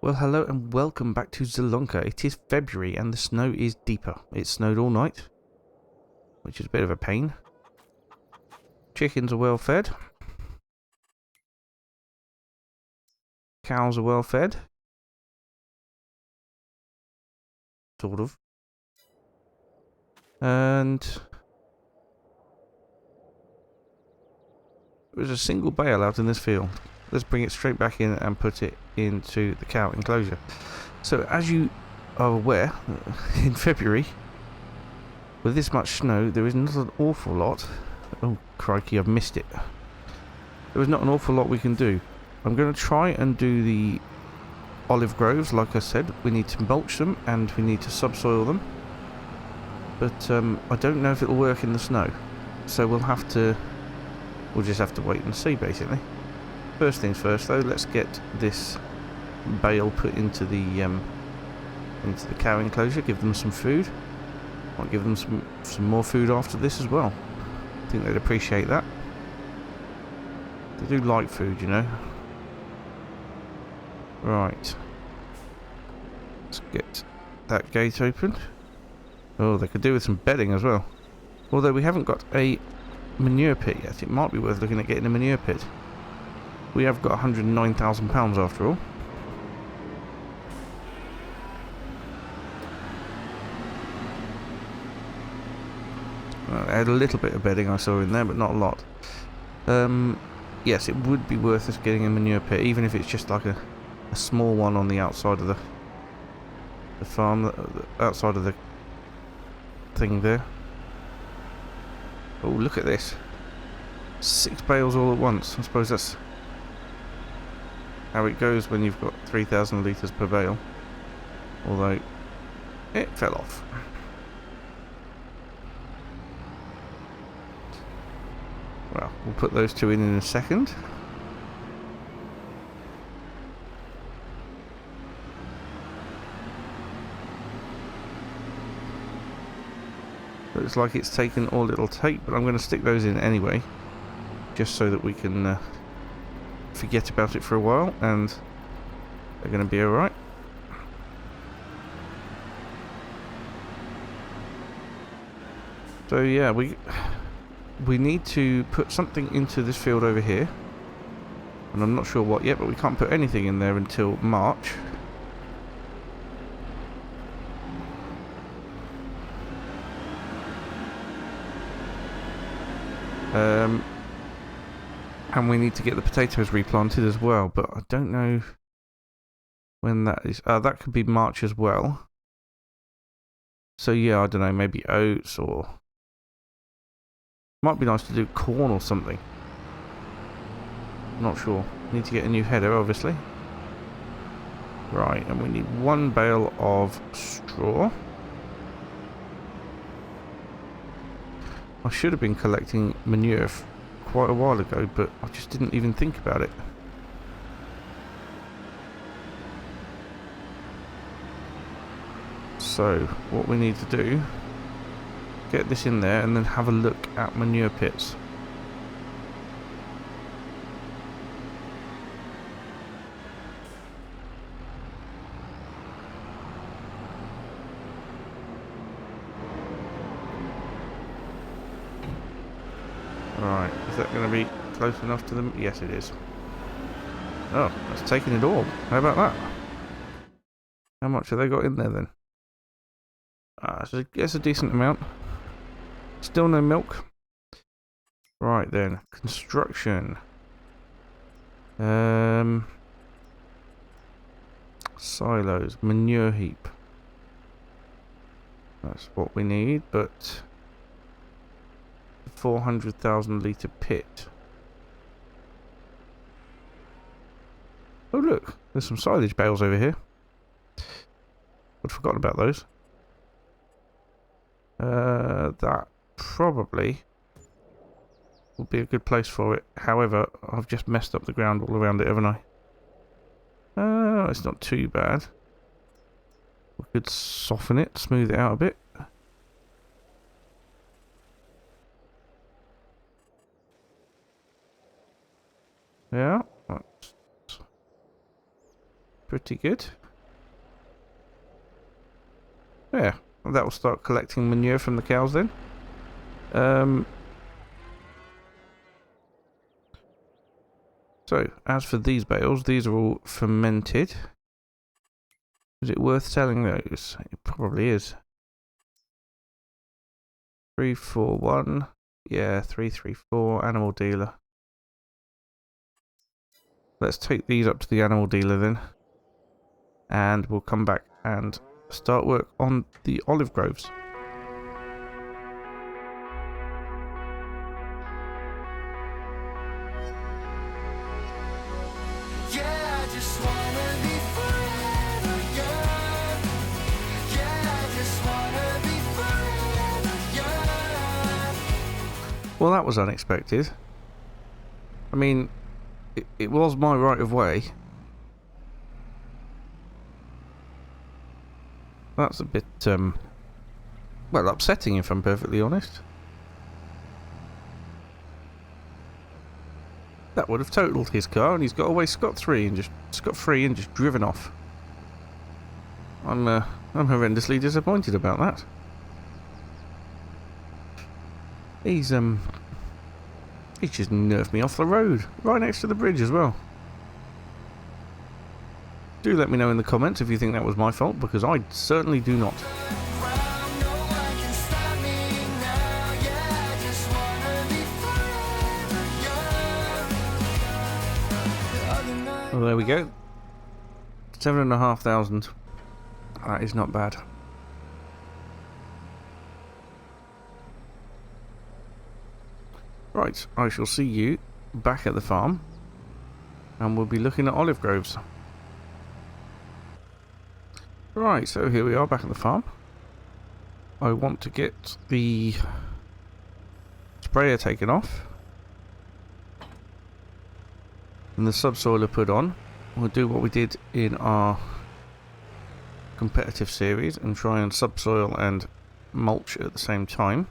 Well, hello and welcome back to Zielonka. It is February and the snow is deeper. It snowed all night, which is a bit of a pain. Chickens are well fed. Cows are well fed. Sort of. And there's a single bale out in this field. Let's bring it straight back in and put it into the cow enclosure. So as you are aware, in February, with this much snow, there is not an awful lot. Oh, crikey, I've missed it. There is not an awful lot we can do. I'm going to try and do the olive groves, like I said. We need to mulch them and we need to subsoil them. But I don't know if it'll work in the snow. So we'll just have to wait and see, basically. First things first, though, let's get this bale put into the cow enclosure. Give them some food. I'll give them some more food after this as well. I think they'd appreciate that. They do like food, you know. Right. Let's get that gate open. Oh, they could do with some bedding as well. Although we haven't got a manure pit yet. It might be worth looking at getting a manure pit. We have got £109,000 after all. Well, they had a little bit of bedding I saw in there, but not a lot. Yes, it would be worth us getting a manure pit, even if it's just like a small one on the outside of the farm, outside of the thing there. Oh, look at this. 6 bales all at once. I suppose that's how it goes when you've got 3,000 litres per bale. Although, it fell off. Well, we'll put those two in a second. Looks like it's taken all it'll take, but I'm going to stick those in anyway, just so that we can forget about it for a while, and they're going to be alright. So yeah, we need to put something into this field over here, and I'm not sure what yet, but we can't put anything in there until March. And we need to get the potatoes replanted as well, but I don't know when that is. That could be March as well. So yeah, I don't know, maybe oats, or might be nice to do corn or something. Not sure. Need to get a new header, obviously. Right, and we need 1 bale of straw. I should have been collecting manure quite a while ago, but I just didn't even think about it. So, what we need to do, get this in there and then have a look at manure pits. Right, is that going to be close enough to them? Yes, it is. Oh, that's taking it all. How about that? How much have they got in there then? So it's a decent amount. Still no milk. Right then, construction. Silos, manure heap. That's what we need, but 400,000 litre pit. Oh look, there's some silage bales over here. I'd forgotten about those. That probably will be a good place for it. However, I've just messed up the ground all around it, haven't I? It's not too bad. We could soften it, smooth it out a bit. Yeah. pretty good. Yeah, that will start collecting manure from the cows then. So, as for these bales, these are all fermented. Is it worth selling those? It probably is. 341. Yeah, 334. Animal dealer. Let's take these up to the animal dealer then. And we'll come back and start work on the olive groves. Well, that was unexpected. I mean, it was my right of way. That's a bit, well, upsetting if I'm perfectly honest. That would have totaled his car, and he's got away scot-free and just driven off. I'm horrendously disappointed about that. He's just nerfed me off the road, right next to the bridge as well. Do let me know in the comments if you think that was my fault, because I certainly do not. Well, there we go. 7,500. That is not bad. Right, I shall see you back at the farm, and we'll be looking at olive groves. Right, so here we are back at the farm. I want to get the sprayer taken off and the subsoiler put on. We'll do what we did in our competitive series and try and subsoil and mulch at the same time.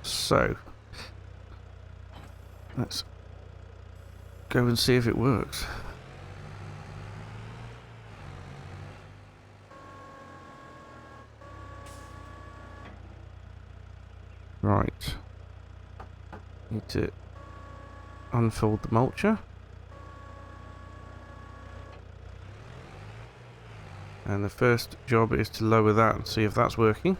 So let's go and see if it works. Right. Need to unfold the mulcher. And the first job is to lower that and see if that's working.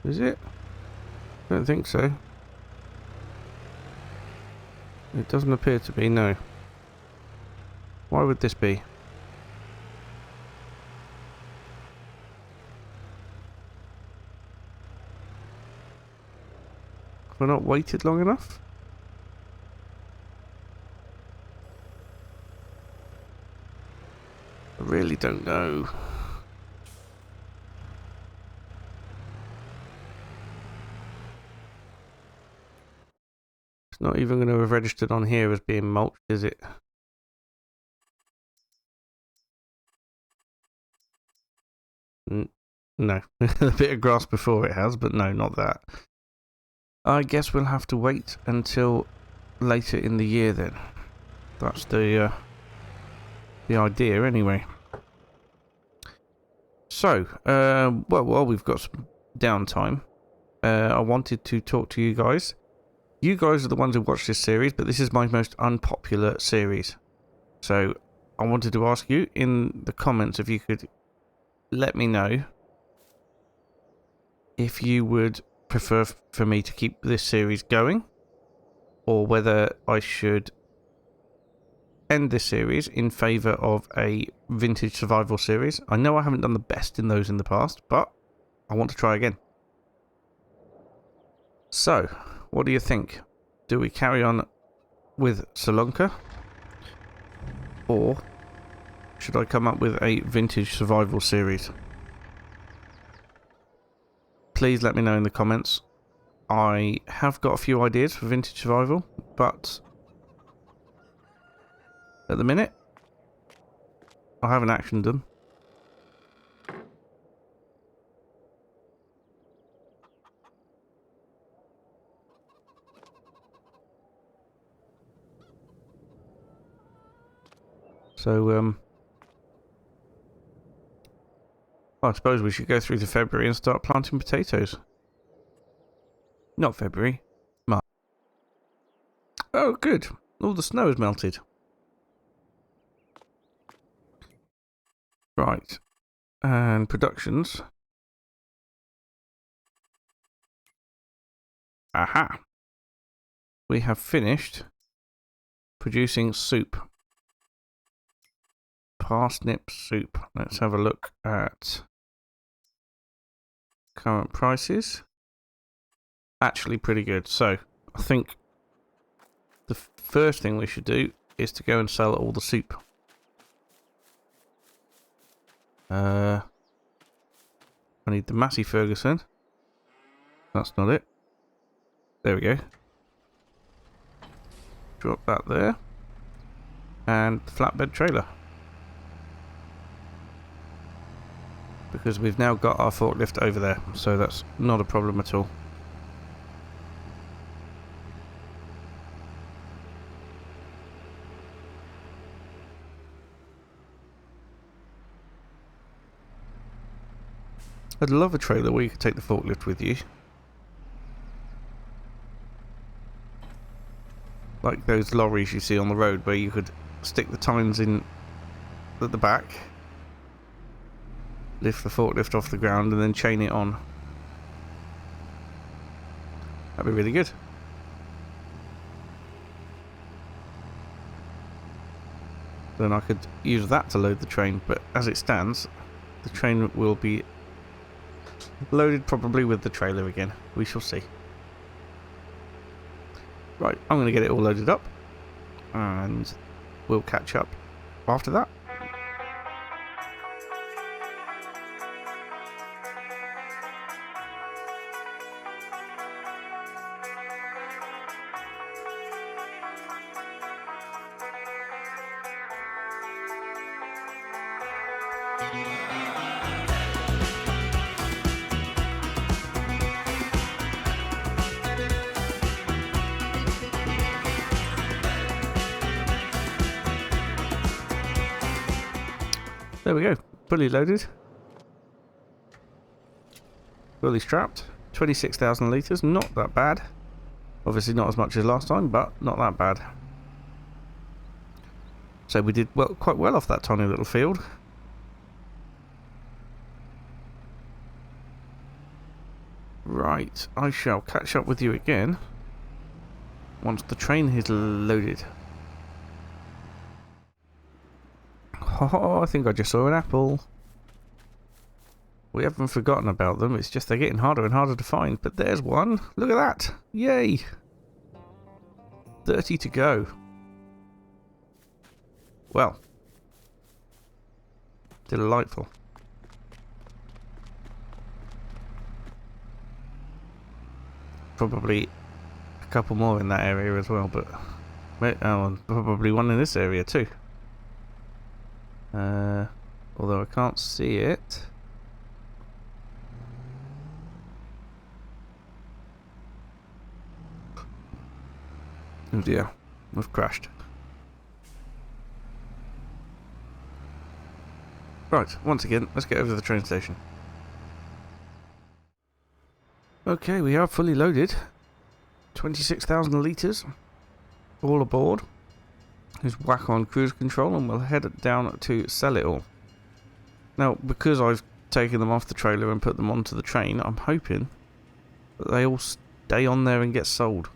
Is it? I don't think so. It doesn't appear to be, no. Why would this be? Have I not waited long enough? I really don't know. It's not even going to have registered on here as being mulched, is it? No. A bit of grass before it has, but no, not that. I guess we'll have to wait until later in the year then. That's the idea anyway. So, well, while we've got some downtime, I wanted to talk to you guys. You guys are the ones who watch this series, but this is my most unpopular series. So, I wanted to ask you in the comments if you could let me know if you would prefer for me to keep this series going, or whether I should end this series in favour of a vintage survival series. I know I haven't done the best in those in the past, but I want to try again. So, what do you think? Do we carry on with Zielonka, or should I come up with a vintage survival series? Please let me know in the comments. I have got a few ideas for vintage survival, but at the minute, I haven't actioned them. So, I suppose we should go through to February and start planting potatoes. Not February. March. Oh, good. All the snow has melted. Right. And productions. Aha. We have finished producing soup. Parsnip soup. Let's have a look at current prices. Actually pretty good. So, I think the first thing we should do is to go and sell all the soup. I need the Massey Ferguson. That's not it. There we go. Drop that there. And the flatbed trailer. Because we've now got our forklift over there, so that's not a problem at all. I'd love a trailer where you could take the forklift with you. Like those lorries you see on the road where you could stick the tines in at the back, lift the forklift off the ground and then chain it on. That'd be really good. Then I could use that to load the train, but as it stands, the train will be loaded probably with the trailer again. We shall see. Right, I'm going to get it all loaded up and we'll catch up after that. There we go, fully loaded, fully strapped, 26,000 litres, not that bad. Obviously not as much as last time, but not that bad. So we did quite well off that tiny little field. Right, I shall catch up with you again once the train is loaded. Oh, I think I just saw an apple. We haven't forgotten about them, it's just they're getting harder and harder to find. But there's one. Look at that. Yay. 30 to go. Well. Delightful. Probably a couple more in that area as well, but... and probably one in this area too. Although I can't see it. Oh dear, we've crashed. Right, once again, let's get over to the train station. Okay, we are fully loaded. 26,000 litres. All aboard. Just whack on cruise control and we'll head down to sell it all. Now, because I've taken them off the trailer and put them onto the train, I'm hoping that they all stay on there and get sold.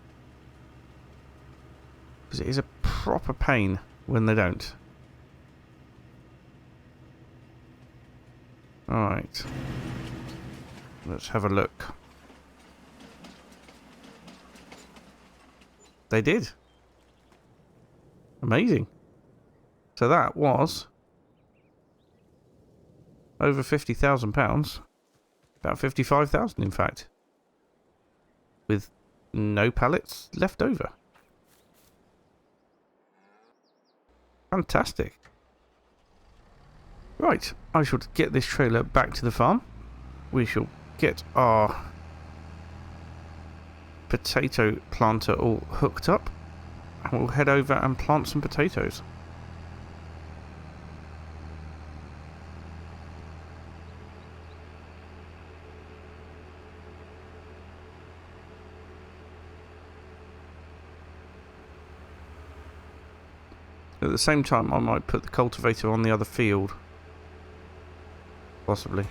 Because it is a proper pain when they don't. Alright. Let's have a look. They did. Amazing. So that was over £50,000. About 55,000 in fact. With no pallets left over. Fantastic. Right, I shall get this trailer back to the farm. We shall get our potato planter all hooked up, and we'll head over and plant some potatoes. At the same time, I might put the cultivator on the other field. Possibly.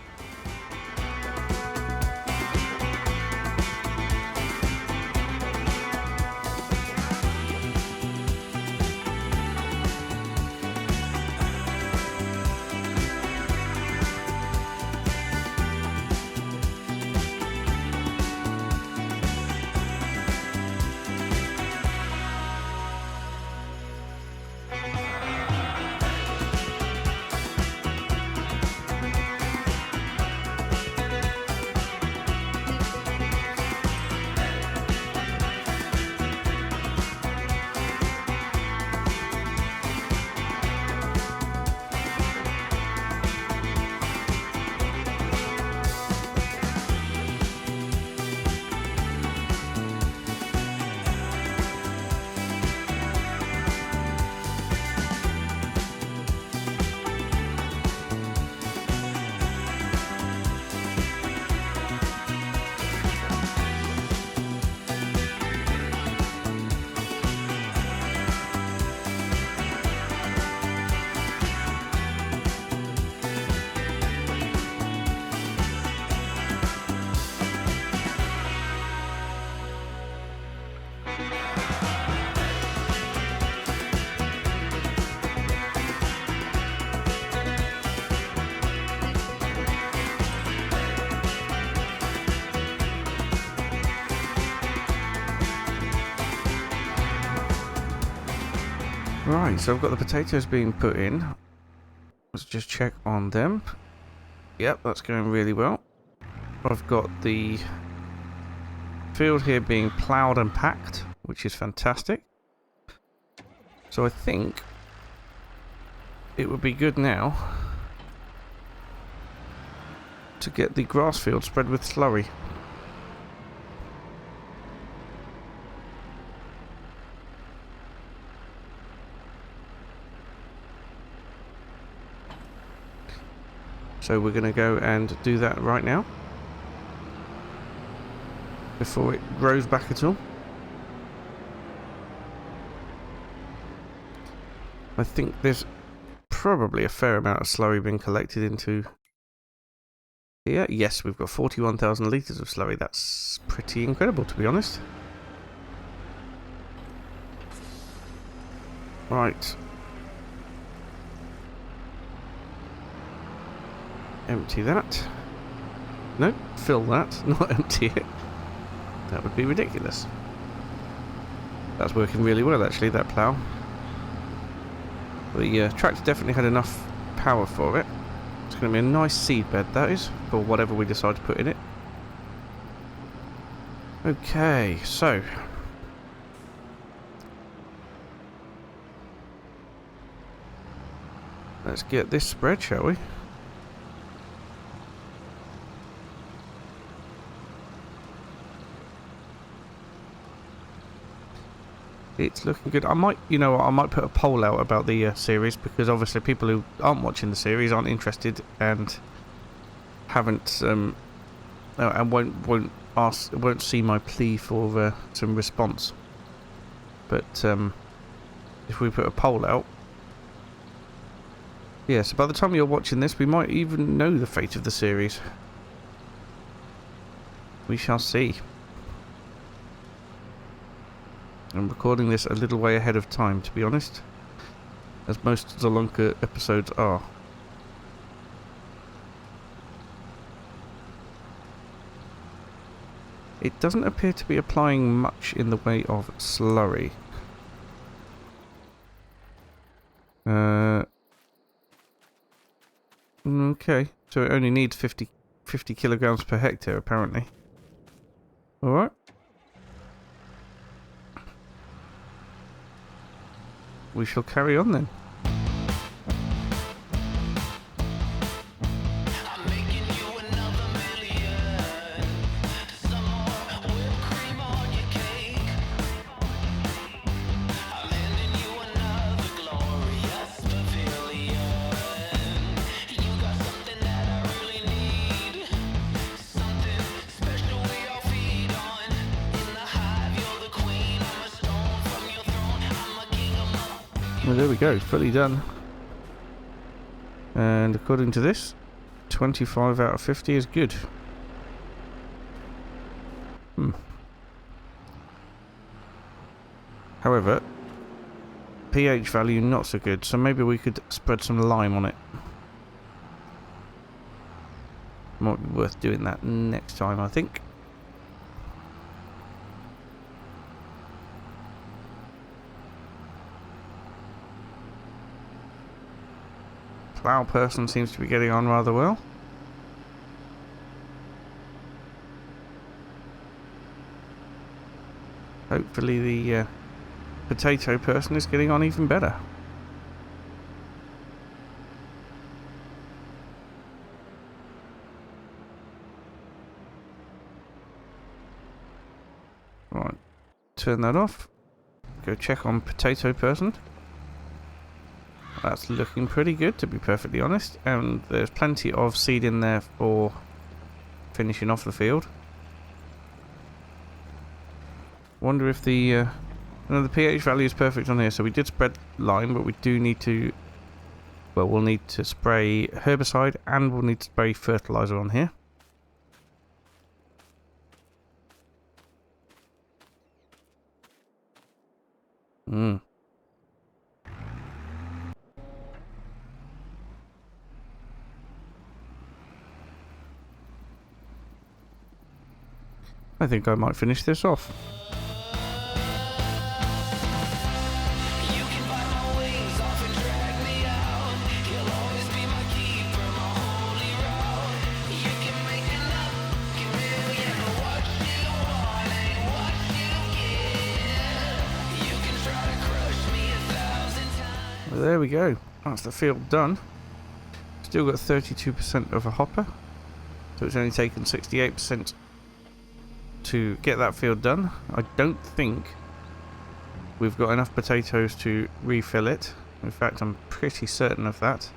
Right, so I've got the potatoes being put in. Let's just check on them. Yep, that's going really well. I've got the field here being ploughed and packed, which is fantastic. So I think it would be good now to get the grass field spread with slurry. So we're going to go and do that right now, before it grows back at all. I think there's probably a fair amount of slurry being collected into here. Yes, we've got 41,000 litres of slurry. That's pretty incredible, to be honest. Right. Empty that. No, fill that, not empty it. That would be ridiculous. That's working really well, actually, that plough. The tractor definitely had enough power for it. It's going to be a nice seed bed, that is, for whatever we decide to put in it. Okay, so let's get this spread, shall we? It's looking good. I might, you know, I might put a poll out about the series, because obviously people who aren't watching the series aren't interested and haven't and won't see my plea for some response. But if we put a poll out, yeah. So by the time you're watching this, we might even know the fate of the series. We shall see. I'm recording this a little way ahead of time, to be honest, as most Zielonka episodes are. It doesn't appear to be applying much in the way of slurry. Okay, so it only needs 50 kilograms per hectare, apparently. Alright. We shall carry on then. Well, there we go, fully done. And according to this, 25 out of 50 is good. However, pH value not so good, so maybe we could spread some lime on it. Might be worth doing that next time, I think. Plough person seems to be getting on rather well. Hopefully the potato person is getting on even better. Right, turn that off. Go check on potato person. That's looking pretty good, to be perfectly honest, and there's plenty of seed in there for finishing off the field. Wonder if the no, the pH value is perfect on here, so we did spread lime, but we do need to, well, we'll need to spray herbicide and we'll need to spray fertilizer on here. I think I might finish this off. Well, there we go. That's the field done. Still got 32% of a hopper, so it's only taken 68% to get that field done. I don't think we've got enough potatoes to refill it. In fact, I'm pretty certain of that.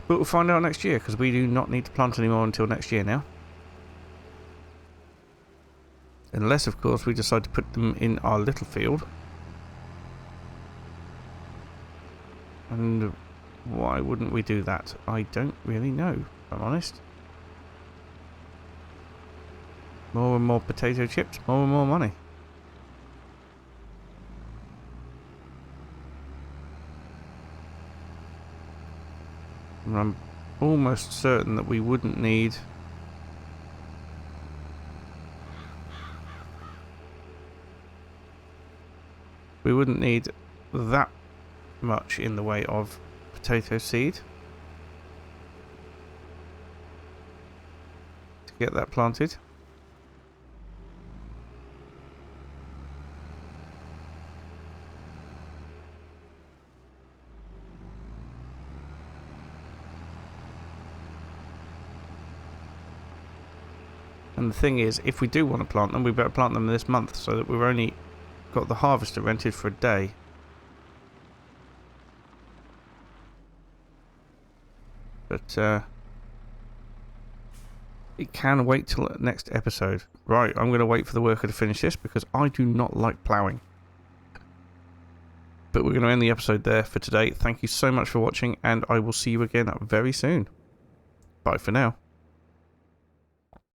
But we'll find out next year, because we do not need to plant anymore until next year now. Unless, of course, we decide to put them in our little field. And why wouldn't we do that? I don't really know, if I'm honest. More and more potato chips, more and more money. And I'm almost certain that we wouldn't need that much in the way of potato seed to get that planted. And the thing is, if we do want to plant them, we better plant them this month so that we've only got the harvester rented for a day. But it can wait till the next episode. Right, I'm going to wait for the worker to finish this because I do not like ploughing. But we're going to end the episode there for today. Thank you so much for watching, and I will see you again very soon. Bye for now.